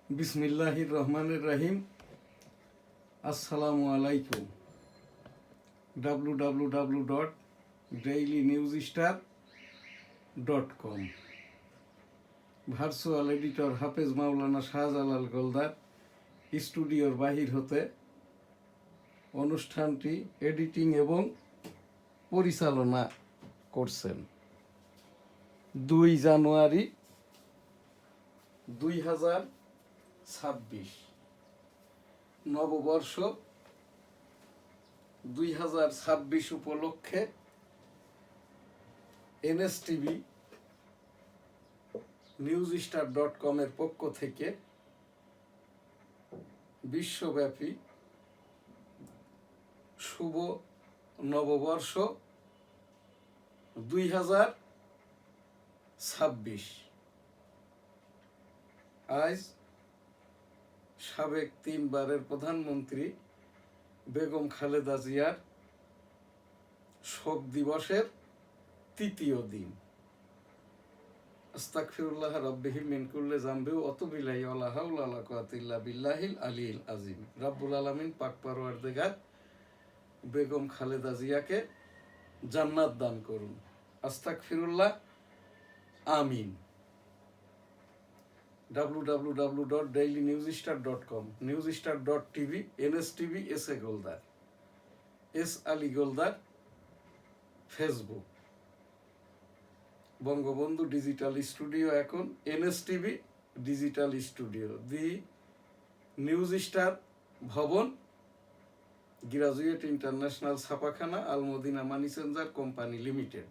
বিসমিল্লাহির রহমানির রহিম। আসসালামু আলাইকুম। www.dailynewsstar.com ভার্চুয়াল এডিটর হাফেজ মাওলানা শাহজালাল গোলদার স্টুডিওর বাহির হতে অনুষ্ঠানটি এডিটিং এবং পরিচালনা করছেন 2 জানুয়ারি 2026 নববর্ষ 2026 উপলক্ষে NSTV newsstar.com এর পক্ষ থেকে বিশ্বব্যাপী শুভ নববর্ষ 2026। আজ সাবেক 3 বারের প্রধানমন্ত্রী বেগম খালেদা জিয়ার শোক দিবসের তৃতীয় দিন। আস্তাগফিরুল্লাহ রাব্বিহি মিন কুল্লি যামবি ওয়া আতুবু ইলাইহি ওয়া লা হাওলা ওয়া লা কুওয়াতা ইল্লা বিল্লাহিল আলিয়্যিল আযীম। রব্বুল আলামিন পাক পরওয়ারদিগার বেগম খালেদা জিয়াকে জান্নাত দান করুন। আস্তাগফিরুল্লাহ, আমিন। www.dailynewsstar.com newsstar.tv NSTV S A Goldar, S Ali Goldar Facebook. Bangabandhu digital studio এখন NSTV digital studio. The News Star ভবন, গ্রাজুয়েট ইন্টারন্যাশনাল ছাপাখানা, Almadina money changer company limited.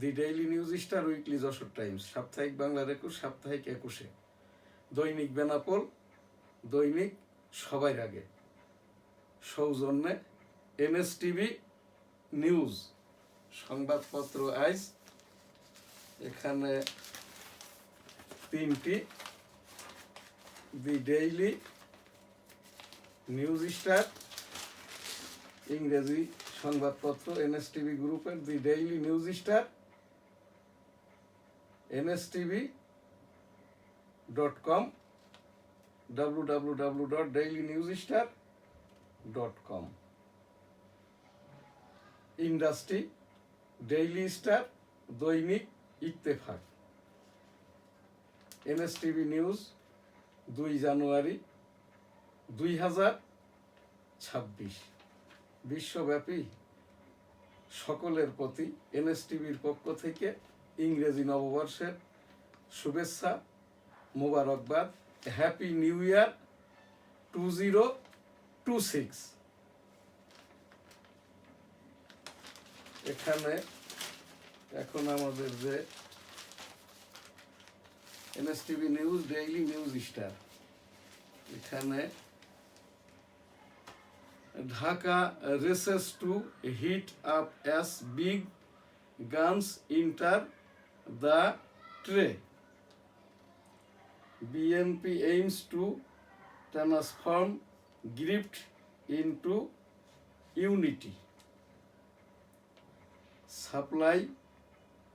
The Daily News Star, weekly Jessore Times, সাপ্তাহিক বাংলার 21, সাপ্তাহিক 21, দৈনিক বেনাপোল, দৈনিক সবার আগে। সৌজন্যে NSTV নিউজ সংবাদপত্র। আজ এখানে 3টি: দি ডেইলি নিউজ স্টার ইংরেজি সংবাদপত্র NSTV গ্রুপের, the Daily News Star, NSTV.com www.dailynewsstar.com। Industry Daily Star, দৈনিক ইত্তেফাক। NSTV নিউজ 2 জানুয়ারি 2026। বিশ্বব্যাপী সকলের প্রতি NSTVর পক্ষ থেকে ইংরেজি নববর্ষের শুভেচ্ছা, মোবারকবাদ। Happy new year 2026। এখানে এখন আমাদের যে NSTV news, daily News star, এখানে Dhaka races to heat up as big guns enter the fray. BNP aims to transform grift into unity. Supply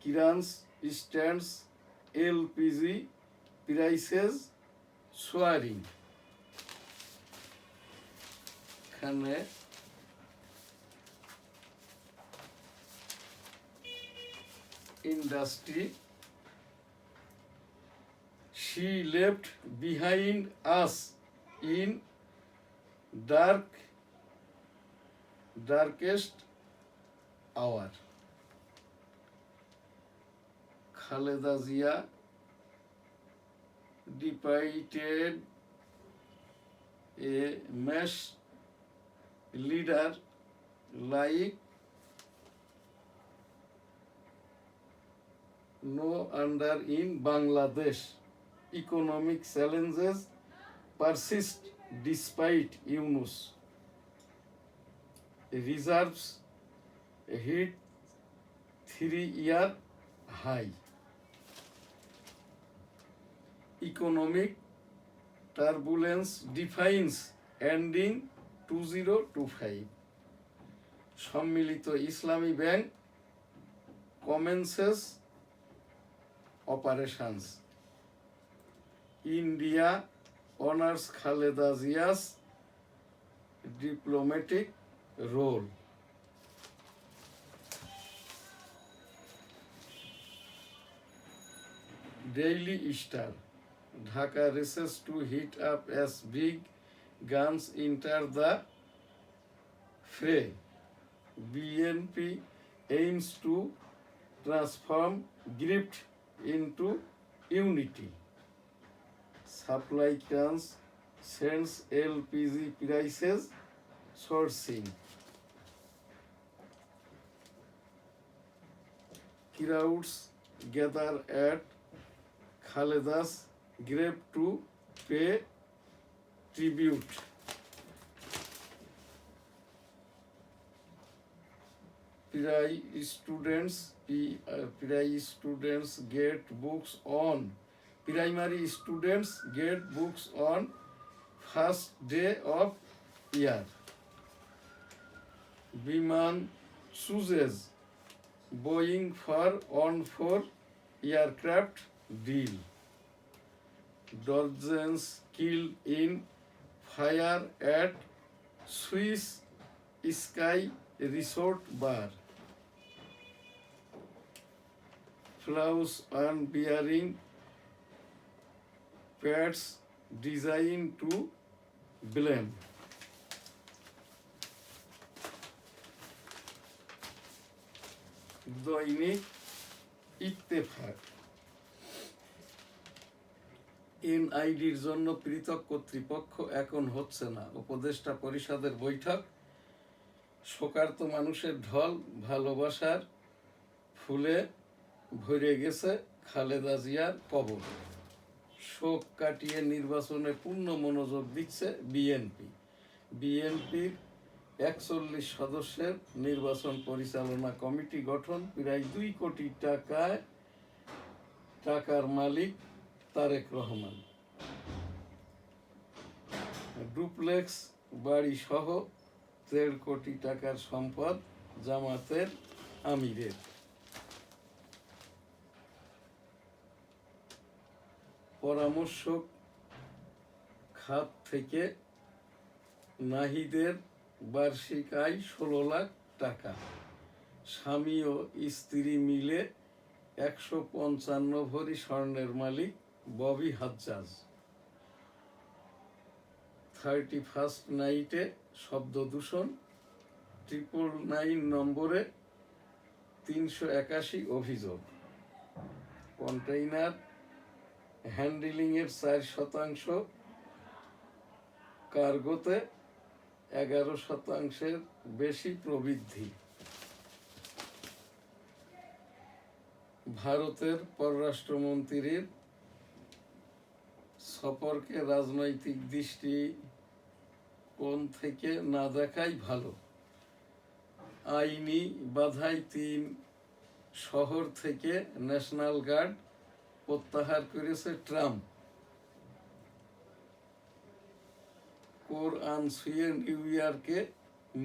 clearance stands, LPG prices soaring. এখানে industry, she left behind us in darkest hour. Khaleda Zia depicted a mass leader like no other in Bangladesh. Economic challenges persist despite Yunus. Reserves hit 3-year high. Economic turbulence defines ending 2025. সম্মিলিত ইসলামী bank commences operations. India honors Khaleda Zia's diplomatic role. Daily Star. Dhaka races to heat up as big guns enter the fray. BNP aims to transform grift into unity. Supply crunch sends LPG prices soaring. Crowds gather at Khaleda's grave to pay tribute. Prize students get books on primary students get books on first day of year. Biman chooses Boeing for on-4 aircraft deal. Dozens killed in fire at Swiss Sky Resort Bar. Flowers on bearing pads designed to blame. দৈনিক ইত্তেফাক। এনআইডির জন্য পৃথক কর্তৃপক্ষ এখন হচ্ছে না। উপদেষ্টা পরিষদের বৈঠক। শোকার্ত মানুষের ঢল, ভালোবাসার ফুলে ভরে গেছে খালেদা জিয়ার কবর। শোক কাটিয়ে নির্বাচনে পূর্ণ মনোযোগ দিচ্ছে বিএনপি। বিএনপির 41 সদস্যের নির্বাচন পরিচালনা কমিটি গঠন। প্রায় 2 কোটি টাকার মালিক তারেক রহমান। ডুপ্লেক্স বাড়ি সহ 1.5 কোটি টাকার সম্পদ জামাতের আমিরের। পরামর্শক খাত থেকে নাহিদের বার্ষিক আয় 16 লাখ টাকা। স্বামী ও স্ত্রী মিলে 155 ভরি স্বর্ণের মালিক ববি হাজ্জাজ। 31st নাইটে শব্দ দূষণ। 999 নম্বরে 381 অভিযোগ। কন্টেইনার হ্যান্ডলিংয়ের 4%, কার্গোতে 11% বেশি প্রবৃদ্ধি। ভারতের পররাষ্ট্রমন্ত্রীর সফরকে রাজনৈতিক দৃষ্টিকোণ থেকে না দেখাই ভালো। আইনি বাধায় 3 শহর থেকে ন্যাশনাল গার্ড প্রত্যাহার করেছে ট্রাম্প। কোরআন ছুঁয়ে নিউ ইয়র্কে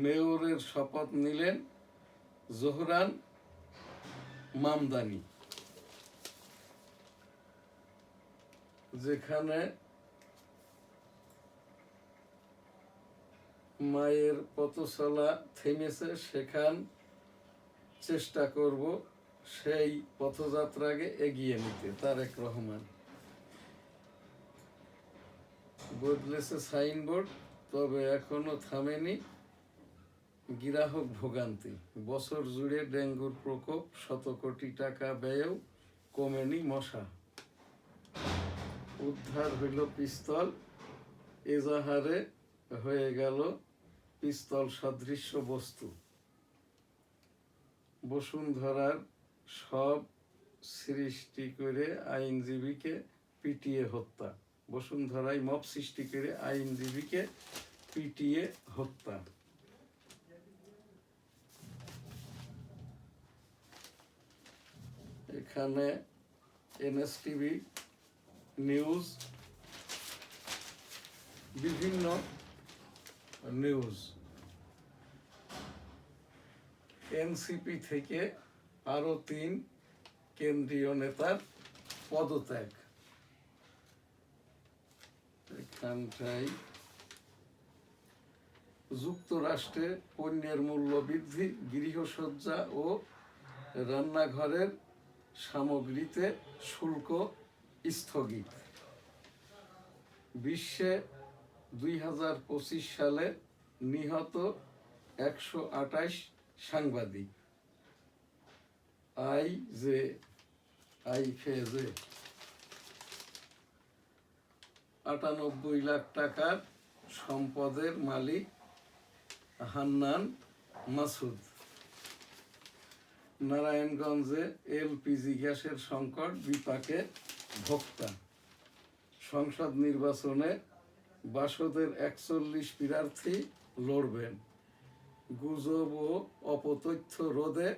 মেয়রের শপথ নিলেন জোহরান মামদানি। যেখানে মায়ের পথচলা থেমেছে, সেখান চেষ্টা করব সেই পথযাত্রাকে এগিয়ে নিতে। তারেক রহমান। বদলেছে সাইনবোর্ড, তবে এখনো থামেনি গ্রাহক ভোগান্তি। বছর জুড়ে ডেঙ্গুর প্রকোপ, 100 কোটি টাকা ব্যয়েও কমেনি মশা। উদ্ধার হইল পিস্তল, এজাহারে হয়ে গেল পিস্তল সদৃশ্য বস্তু। বসুন্ধরার সব সৃষ্টি করে আইনজীবীকে পিটিয়ে হত্যা। বসুন্ধরায় মব সৃষ্টি করে আইনজীবীকে পিটিয়ে হত্যা। এখানে এনএসটিভি নিউজ, বিভিন্ন নিউজ। এনসিপি থেকে আরো 3 কেন্দ্রীয় নেতার পদত্যাগ। এখানটাই যুক্তরাষ্ট্রে পণ্যের মূল্য বৃদ্ধি, গৃহসজ্জা ও রান্নাঘরের সামগ্রীতে শুল্ক স্থগিত। বিশ্বে 2025 সালে নিহত 128 সাংবাদিক। আইফেজে 98 লাখ টাকার সম্পদের মালিক হান্নান মাসুদ। নারায়ণগঞ্জে এলপিজি গ্যাসের সংকট, বিপাকে ভোক্তা। সংসদ নির্বাচনে বাসদের 41 প্রার্থী লড়বেন। গুজব ও অপতথ্য রোধে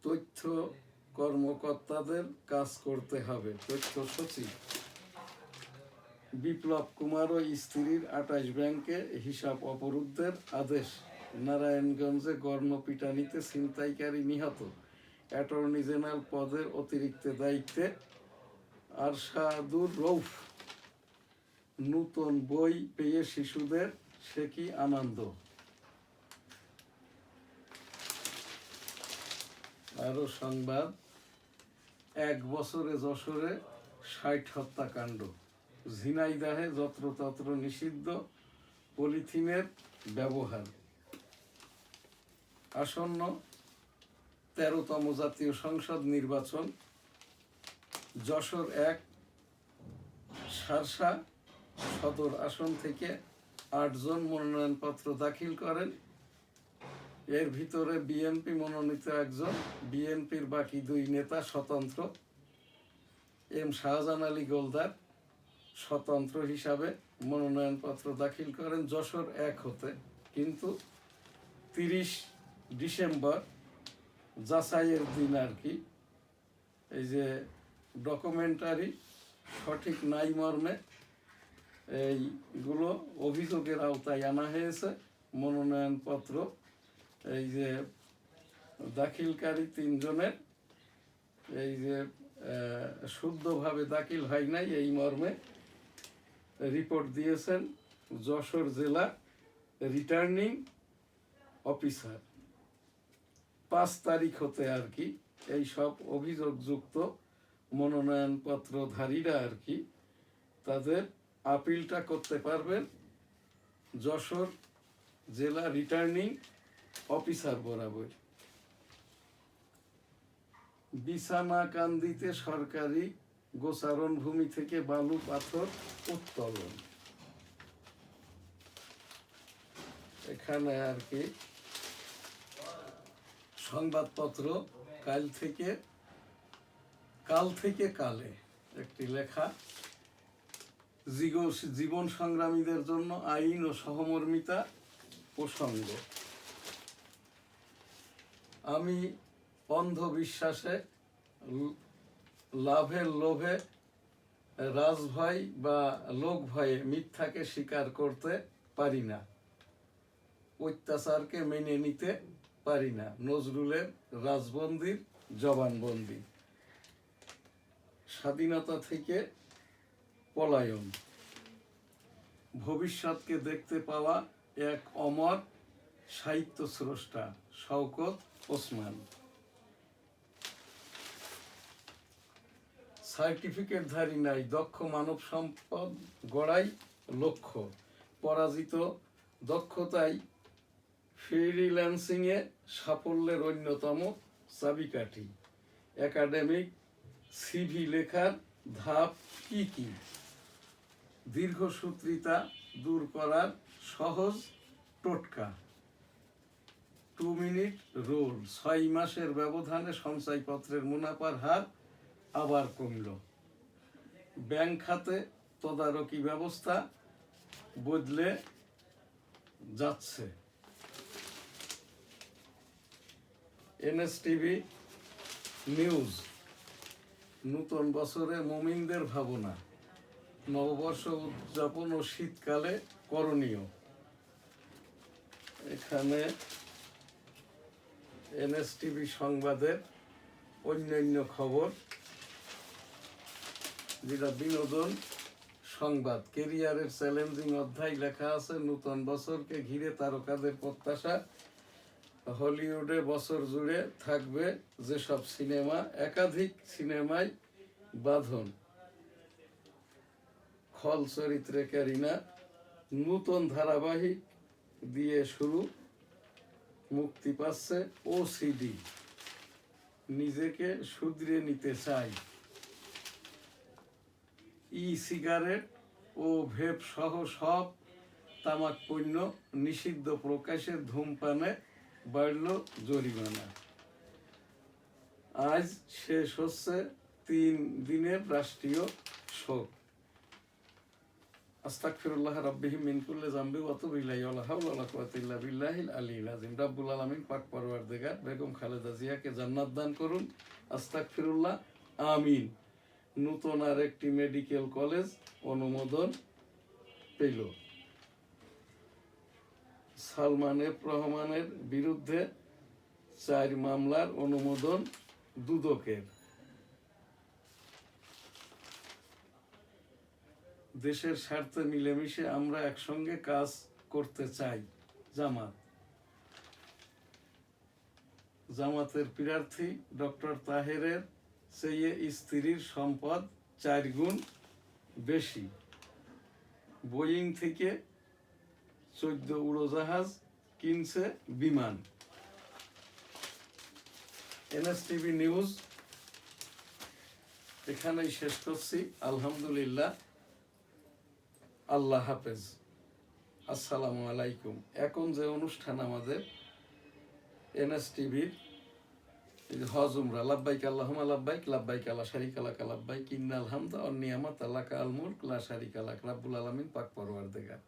তথ্য কর্মকর্তাদের কাজ করতে হবে, তথ্য সচিব। বিপ্লব কুমার ও স্ত্রীর 28 ব্যাংকে হিসাব অবরুদ্ধের আদেশ। নারায়ণগঞ্জে গণপিটানিতে ছিনতাইকারী নিহত। অ্যাটর্নি জেনারেল পদের অতিরিক্ত দায়িত্বে আরশাদুর রউফ। নতুন বই পেয়ে শিশুদের সে কি আনন্দ। আরো সংবাদ, 1 বছরে যশোরে 60 হত্যাকাণ্ড। ঝিনাইদহে যত্রতত্র নিষিদ্ধ পলিথিনের ব্যবহার। আসন্ন 13তম জাতীয় সংসদ নির্বাচন। যশোর 1 শার্শা সদর আসন থেকে 8 জন মনোনয়নপত্র দাখিল করেন। এর ভিতরে বিএনপি মনোনীত 1 জন, বিএনপির বাকি 2 নেতা স্বতন্ত্র। এম শাহজাহান আলী গোলদার স্বতন্ত্র হিসাবে মনোনয়নপত্র দাখিল করেন যশোর 1 হতে, কিন্তু 30 ডিসেম্বর যাচাইয়ের দিন আর কি, এই যে ডকুমেন্টারি সঠিক নাই মর্মে এইগুলো অভিযোগের আওতায় আনা হয়েছে। মনোনয়নপত্র এই যে দাখিলকারী 3 জনের এই যে শুদ্ধভাবে দাখিল হয় নাই, এই মর্মে রিপোর্ট দিয়েছেন যশোর জেলা রিটার্নিং অফিসার। 5 তারিখ হতে আর কি এই সব অভিযোগযুক্ত মনোনয়নপত্রধারীরা আর কি তাদের আপিলটা করতে পারবেন যশোর জেলা রিটার্নিং অফিসার বরাবর। বিছানাকান্দিতে সরকারি গোচারণ ভূমি থেকে বালু পাথর উত্তোলন। এখানে আর কি সংবাদপত্র কাল থেকে কালে একটি লেখা, জীবন সংগ্রামীদের জন্য আইন ও সহমর্মিতা প্রসঙ্গ। আমি অন্ধবিশ্বাসে, লাভের লোভে, রাজভয় বা লোক ভয়ে মিথ্যাকে স্বীকার করতে পারি না, অত্যাচারকে মেনে নিতে পারি না। নজরুলের রাজবন্দির জবানবন্দি। স্বাধীনতা থেকে পলায়ন। ভবিষ্যৎকে দেখতে পাওয়া এক অমর সাহিত্য স্রষ্টা শওকত ওসমান। সার্টিফিকেটধারী নাই, দক্ষ মানব সম্পদ গড়াই লক্ষ্য। পরাজিত দক্ষতাই ফ্রিল্যান্সিংয়ে সাফল্যের অন্যতম চাবিকাঠি। একাডেমিক সিভি লেখার ধাপ কি কি? দীর্ঘসূত্রিতা দূর করার সহজ টোটকা। 2 মিনিট রুল। 6 মাসের ব্যবধানে সঞ্চয়পত্রের মুনাফার হার আবার কমল। ব্যাংক খাতে তদারকি ব্যবস্থা বদলে যাচ্ছে। এনএসটিভি নিউজ। নতুন বছরে মুমিনদের ভাবনা, নববর্ষ উদযাপন ও শীতকালে করণীয়। এখানে এনএসটিভি সংবাদের অন্যান্য খবর, যেটা বিনোদন সংবাদ। কেরিয়ারের চ্যালেঞ্জিং অধ্যায় লেখা আছে, নতুন বছরকে ঘিরে তারকাদের প্রত্যাশা। হলিউডে বছর জুড়ে থাকবে যেসব সিনেমা, একাধিক সিনেমায় বাঁধন। খল চরিত্রে ক্যারিনা, নতুন ধারাবাহিক দিয়ে শুরু, মুক্তি পাচ্ছে ওসিডি, নিজেকে শুধরে নিতে চাই। সিগারেট ও ভেপ সহ সব তামাক পণ্য নিষিদ্ধ, প্রকাশে ধূমপানে বাড়ল জরিমানা। আজ শেষ হচ্ছে 3 দিনের রাষ্ট্রীয় শোক। আস্তাগফিরুল্লাহ রাব্বিহি মিন কুল্লি যামবি ওয়া আতুবু ইলাইহি ওয়া লা হাওলা ওয়া লা কুওয়াতা ইল্লা বিল্লাহিল আলিয়্যিল আযীম। রাব্বুল আলামিন পাক পরওয়ারদিগার বেগম খালেদা জিয়াকে জান্নাত দান করুন। আস্তাগফিরুল্লাহ, আমিন। নতুন আরেকটি মেডিকেল কলেজ অনুমোদন পেল। সালমান এফ রহমানের বিরুদ্ধে 4 মামলার অনুমোদন দুদকের। দেশের স্বার্থে মিলেমিশে আমরা একসঙ্গে কাজ করতে চাই। জামাতের প্রার্থী ডক্টর তাহেরের চেয়ে স্ত্রীর সম্পদ 4 গুণ বেশি। বোয়িং থেকে 14 উড়োজাহাজ কিনছে বিমান। এনএসটিভি নিউজ এখানেই শেষ করছি। আলহামদুলিল্লাহ, আল্লাহ হাফেজ, আসসালামু আলাইকুম। এখন যে অনুষ্ঠান আমাদের এনএসটিভির হজ উমরা, লাব্বাইক আল্লাহুম্মা লাব্বাইক, লাব্বাইক লা শারীকা লাক লাব্বাইক, ইন্নাল হামদা ওয়ান নিয়ামাতা লাকা আল মুলক লা শারীকা লাক। রাব্বুল আলামিন পাক পরওয়ারদিগার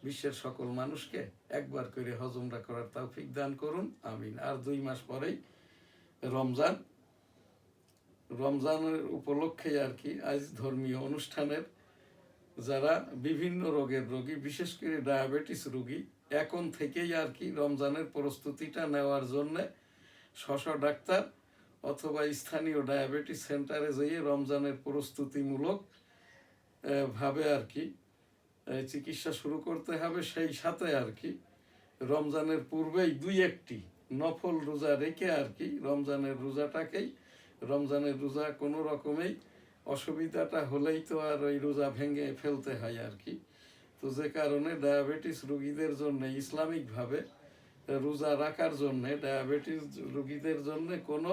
বিশ্বের সকল মানুষকে একবার করে হজ উমরা করার তৌফিক দান করুন, আমিন। আর 2 মাস পরেই রমজানের উপলক্ষে আর কি আজ ধর্মীয় অনুষ্ঠানের যারা বিভিন্ন রোগের রোগী, বিশেষ করে ডায়াবেটিস রোগী, এখন থেকেই আর কি রমজানের প্রস্তুতিটা নেওয়ার জন্য ডাক্তার অথবা স্থানীয় ডায়াবেটিস সেন্টারে যেয়ে রমজানের প্রস্তুতিমূলক ভাবে আর কি চিকিৎসা শুরু করতে হবে। সেই সাথে আর কি রমজানের পূর্বেই 2-1টি নফল রোজা রেখে আর কি রমজানের রোজা কোনো রকমেই অসুবিধাটা হলেই তো আর ওই রোজা ভেঙে ফেলতে হয় আর কি। তো যে কারণে ডায়াবেটিস রোগীদের জন্য ইসলামিকভাবে রোজা রাখার জন্য ডায়াবেটিস রোগীদের জন্য কোনো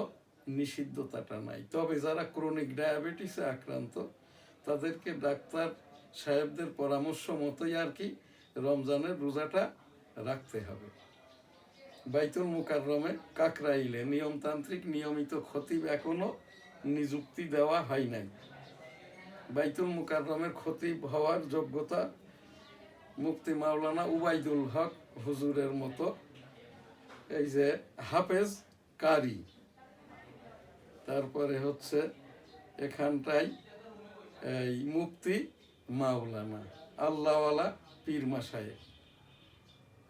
নিষিদ্ধতাটা নাই। তবে যারা ক্রনিক ডায়াবেটিসে আক্রান্ত তাদেরকে ডাক্তার সাহেবদের পরামর্শ মতোই আর কি রমজানের রোজাটা রাখতে হবে। বাইতুল মুকাররমে কাকরাইলে নিয়মতান্ত্রিক নিয়মিত খতিব এখনো নিযুক্তি দেওয়া হয় নাই। বাইতুল মুকাররমের খতিব হওয়ার যোগ্যতা মুফতি মাওলানা উবাইদুল হক হুজুরের মতো এই যে হাফেজ কারি, তারপরে হচ্ছে এখানটাই এই মুফতি মাওলানা আল্লাহওয়ালা পীর মাসায়ে,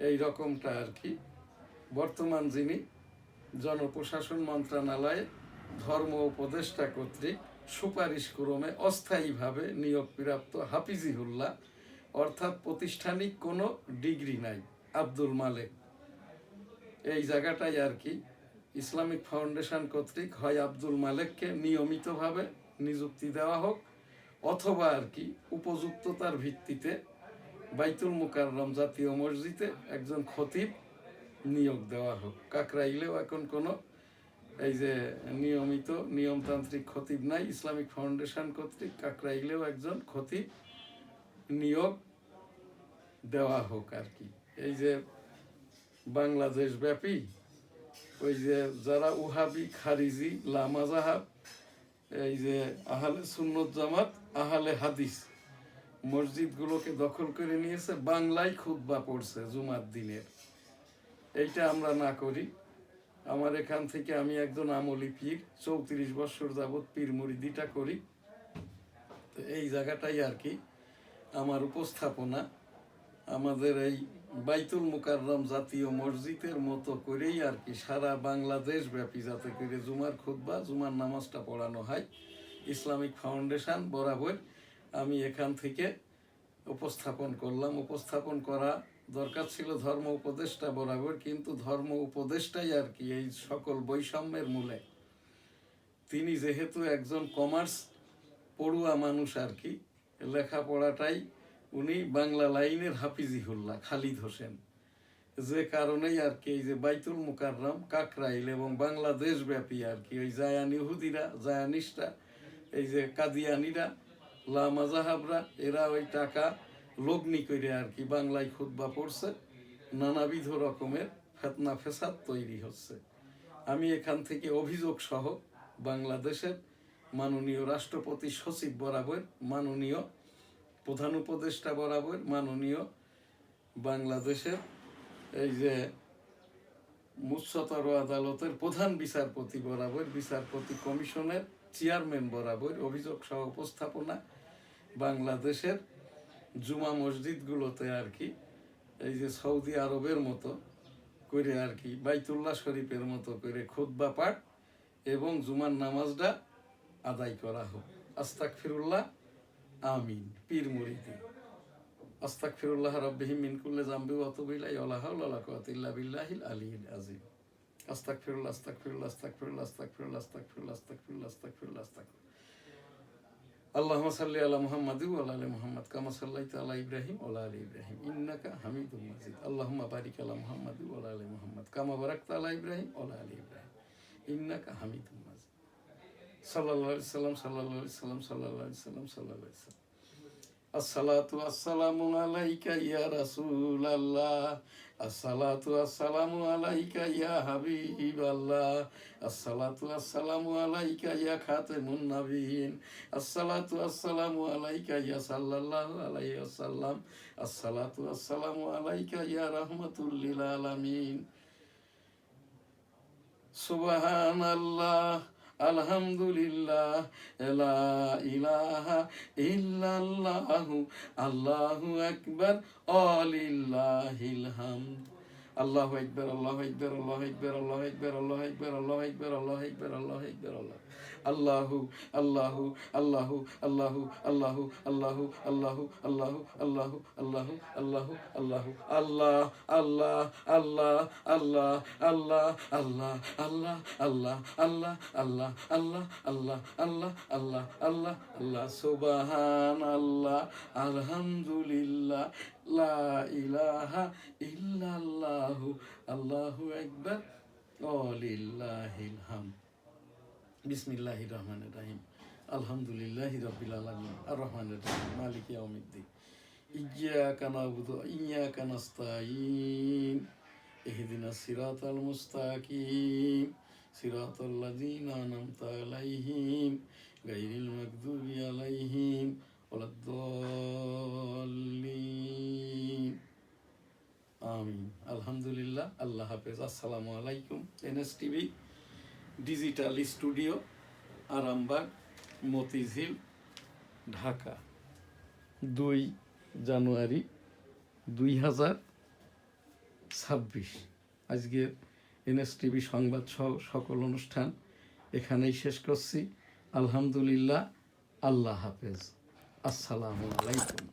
এই রকমটা আর কি। বর্তমান যিনি জনপ্রশাসন মন্ত্রণালয়ে ধর্ম উপদেষ্টা কর্তৃক সুপারিশ ক্রমে অস্থায়ীভাবে নিয়োগপ্রাপ্ত হাফিজিহুল্লাহ, অর্থাৎ প্রাতিষ্ঠানিক কোনো ডিগ্রি নাই, আব্দুল মালেক, এই জায়গাটাই আর কি ইসলামিক ফাউন্ডেশন কর্তৃক হয় আব্দুল মালেককে নিয়মিতভাবে নিযুক্তি দেওয়া হোক, অথবা আর কি উপযুক্ততার ভিত্তিতে বাইতুল মুকাররম জাতীয় মসজিদে একজন খতিব নিয়োগ দেওয়া হোক। কাকরাইলেও এখন কোনো এই যে নিয়মিত নিয়মতান্ত্রিক খতিব নাই, ইসলামিক ফাউন্ডেশন কর্তৃক কাকরাইলেও একজন খতিব নিয়োগ দেওয়া হোক আর কি। এই যে বাংলাদেশ ব্যাপী ওই যে যারা উহাবি, খারিজি, লামাজাহাব, এই যে আহলে সুন্নত জামাত, আহলে হাদিস মসজিদগুলোকে দখল করে নিয়েছে, বাংলায় খুতবা পড়ছে জুমার দিনের। এইটা আমরা না করি। আমার এখান থেকে আমি একজন আমলি পীর, 34 বছর যাবৎ পীর মুরিদিটা করি। তো এই জায়গাটাই আর কি আমার উপস্থাপনা আমাদের এই বাইতুল মুকাররম জাতীয় মসজিদের মতো করেই আর কি সারা বাংলাদেশ ব্যাপী যাতে করে জুমার খুতবা, জুমার নামাজটা পড়ানো হয়। ইসলামিক ফাউন্ডেশন বরাবর আমি এখান থেকে উপস্থাপন করলাম। উপস্থাপন করা দরকার ছিল ধর্ম উপদেষ্টা বরাবর, কিন্তু ধর্ম উপদেষ্টাই আর কি এই সকল বৈষম্যের মূলে। তিনি যেহেতু একজন কমার্স পড়ুয়া মানুষ আর কি, লেখাপড়াটাই উনি বাংলা লাইনের হাফিজিহুল্লাহ খালিদ হোসেন, যে কারণেই আর কি এই যে বাইতুল মুকাররম, কাকরাইল এবং বাংলাদেশ ব্যাপী আর কি ওই জায়ান ইহুদিরা, জায়ানিস্টরা, এই যে কাদিয়ানিরা, লামাজাহাবরা, এরা ওই টাকা লগ্নি করে আর কি বাংলায় খুতবা পড়ছে, নানাবিধ রকমের ফেতনা ফেসাদ তৈরি হচ্ছে। আমি এখান থেকে অভিযোগ সহ বাংলাদেশের মাননীয় রাষ্ট্রপতি সচিব বরাবর, মাননীয় প্রধান উপদেষ্টা বরাবর, মাননীয় বাংলাদেশের এই যে উচ্চতর আদালতের প্রধান বিচারপতি বরাবর, বিচারপতি কমিশনের চেয়ারম্যান বরাবর অভিযোগ সহ উপস্থাপনা, বাংলাদেশের জুমা মসজিদগুলোতে আর কি এই যে সৌদি আরবের মতো করে আর কি বাইতুল্লাহ শরীফের মতো করে খুতবা পাঠ এবং জুমার নামাজটা আদায় করা হোক। আস্তাগফিরুল্লাহ, আমিন। পীর মুরিদি আস্তাগফিরুল্লাহ রাব্বিহি মিন কুল্লি যামবি ওয়া আতুবু ইলাইহি ওয়া লা হাওলা ওয়া লা কুওয়াতা ইল্লা বিল্লাহিল আলিয়্যিল আযীম। আস্তাগফিরুল্লাহ, আস্তাগফিরুল্লাহ, আস্তাগফিরুল্লাহ, আস্তাগফিরুল্লাহ, আস্তাগফিরুল্লাহ, আস্তাগফিরুল্লাহ, আস্তাগফিরুল্লাহ, আস্তাগফিরুল্লাহ। আল্লাহুম্মা সাল্লি আলা মুহাম্মাদি ওয়া আলা আলি মুহাম্মাদ কামা সাল্লাইতা আলা ইব্রাহিম ওয়া আলা আলি ইব্রাহিম ইন্নাকা হামিদুম মাজিদ। আল্লাহুম্মা বারিক আলা মুহাম্মাদি ওয়া আলা আলি মুহাম্মাদ কামা বারাকতা আলা ইব্রাহিম ওয়া আলা আলি ইব্রাহিম ইন্নাকা হামিদুম মাজিদ। সাল্লাল্লাহু আলাইহি সাল্লাম, সাল্লাল্লাহু আলাইহি সাল্লাম, সাল্লাল্লাহু আলাইহি সাল্লাম, সাল্লাল্লাহু আলাইহি সাল্লাম। আসসালাতু আসসালামু আলাইকা ইয়া রাসূলাল্লাহ, আসসালাতু আসসালামু আলাইকা ইয়া হাবিবাল্লাহ, আসসালাতু আসসালামু আলাইকা ইয়া খাতামুন নাবিয়িন, আসসালাতু আসসালামু আলাইকা ইয়া সাল্লাল্লাহু আলাইহি ওয়াসাল্লাম, আসসালাতু আসসালামু আলাইকা ইয়া রাহমাতুল লিল আলামিন। সুবহানাল্লাহ, আলহামদুলিল্লাহ, লা ইলাহা ইল্লাল্লাহু, আল্লাহু আকবার, ওয়ালিল্লাহিল হামদ। আল্লাহু আকবার, আল্লাহু আকবার, আল্লাহু আকবার, আল্লাহু আকবার, আল্লাহু আকবার, আল্লাহু আকবার, আল্লাহু আকবার, আল্লাহু আকবার, আল্লাহু আল্লাহু আল্লাহু আল্লাহু আল্লাহু আল্লাহু আল্লাহু আল্লাহু আল্লাহু আল্লাহু আল্লাহু আল্লাহু আল্লাহ আল্লাহ আল্লাহ আল্লাহ আল্লাহ আল্লাহ আল্লাহ আল্লাহ আল্লাহ আল্লাহ আল্লাহ আল্লাহ আল্লাহ আল্লাহ আল্লাহ আল্লাহ। সুবহানাল্লাহ, আলহামদুলিল্লাহ, লা ইলাহা ইল্লাল্লাহু, আল্লাহু আকবার, ওয়ালিল্লাহিল হামদ। বিসমিল্লাহির রহমানির রহিম। আলহামদুলিল্লাহি রাব্বিল আলামিন, আর রহমানির রহিম, মালিকি ইয়াউমিদ্দিন। ইয়্যাকা না'বুদু ওয়া ইয়্যাকা নাস্তাঈন। ইহদিনাস সিরাতাল মুস্তাকিম, সিরাতাল লাযীনা আন'আমতা আলাইহিম, গায়রিল মাগদুবি আলাইহিম ওয়ালাদ-দাল্লিন। আমিন। আলহামদুলিল্লাহ। আল্লাহ হাফেজ। আসসালামু আলাইকুম। NSTV digital studio, Arambagh, Motijheel, Dhaka, 2 জানুয়ারি 2026। আজকের NSTV সংবাদ সহ সকল অনুষ্ঠান এখানেই শেষ করছি। আলহামদুলিল্লাহ। আল্লাহ হাফেজ। আসসালামু আলাইকুম।